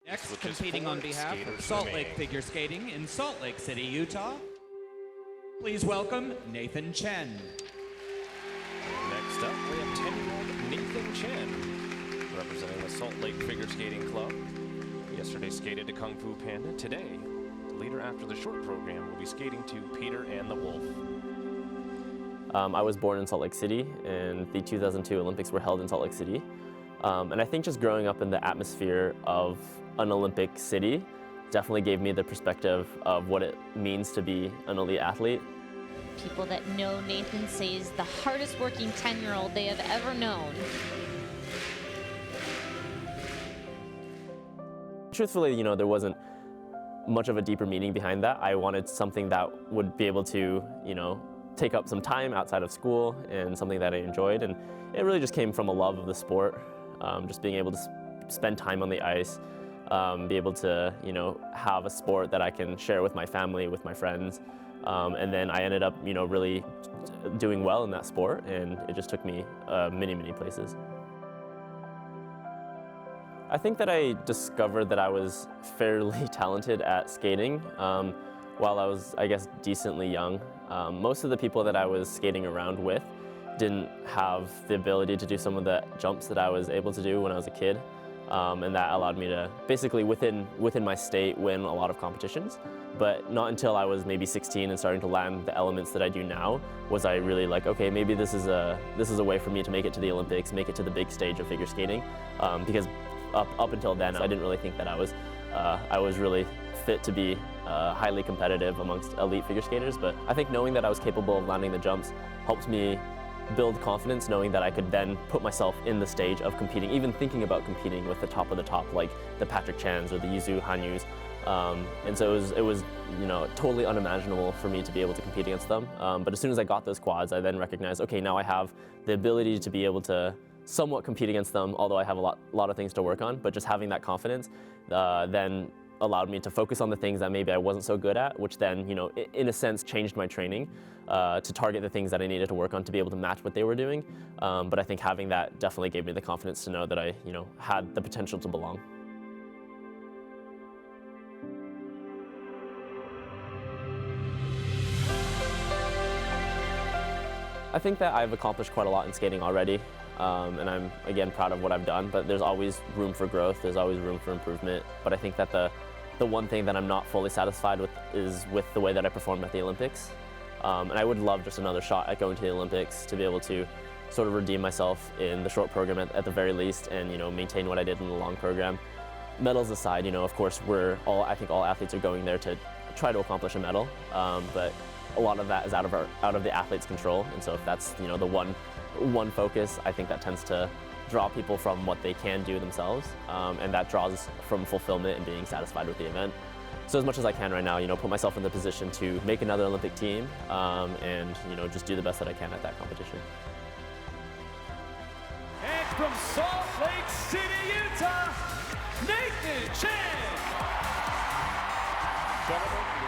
Next, competing on behalf of Salt Lake Figure Skating in Salt Lake City, Utah, please welcome Nathan Chen. Next up, we have 10-year-old Nathan Chen, representing the Salt Lake Figure Skating Club. Yesterday skated to Kung Fu Panda. Today, later after the short program, we'll be skating to Peter and the Wolf. I was born in Salt Lake City, and the 2002 Olympics were held in Salt Lake City. And I think just growing up in the atmosphere of an Olympic city definitely gave me the perspective of what it means to be an elite athlete. People that know Nathan say he's the hardest working 10-year-old they have ever known. Truthfully, there wasn't much of a deeper meaning behind that. I wanted something that would be able to, take up some time outside of school and something that I enjoyed. And it really just came from a love of the sport, just being able to spend time on the ice, be able to, have a sport that I can share with my family, with my friends. And then I ended up, really doing well in that sport, and it just took me many, many places. I think that I discovered that I was fairly talented at skating while I was, I guess, decently young. Most of the people that I was skating around with didn't have the ability to do some of the jumps that I was able to do when I was a kid. And that allowed me to basically within my state win a lot of competitions. But not until I was maybe 16 and starting to land the elements that I do now was I really like, okay, maybe this is a way for me to make it to the Olympics, make it to the big stage of figure skating. Because up until then, I didn't really think that I was really fit to be highly competitive amongst elite figure skaters. But I think knowing that I was capable of landing the jumps helped me build confidence, knowing that I could then put myself in the stage of competing, even thinking about competing with the top of the top, like the Patrick Chans or the Yuzu Hanyus. And so it was totally unimaginable for me to be able to compete against them. But as soon as I got those quads, I then recognized, okay, now I have the ability to be able to somewhat compete against them, although I have a lot of things to work on. But just having that confidence then allowed me to focus on the things that maybe I wasn't so good at, which then, in a sense, changed my training to target the things that I needed to work on to be able to match what they were doing. But I think having that definitely gave me the confidence to know that I, had the potential to belong. I think that I've accomplished quite a lot in skating already, and I'm, again, proud of what I've done, but there's always room for growth, there's always room for improvement. But I think that the one thing that I'm not fully satisfied with is with the way that I performed at the Olympics. And I would love just another shot at going to the Olympics to be able to sort of redeem myself in the short program at the very least, and maintain what I did in the long program. Medals aside, of course, I think all athletes are going there to try to accomplish a medal, but a lot of that is out of the athlete's control. And so if that's the one focus, I think that tends to draw people from what they can do themselves, and that draws from fulfillment and being satisfied with the event. So as much as I can right now, put myself in the position to make another Olympic team, and just do the best that I can at that competition. And from Salt Lake City, Utah, Nathan Chen. Gentlemen,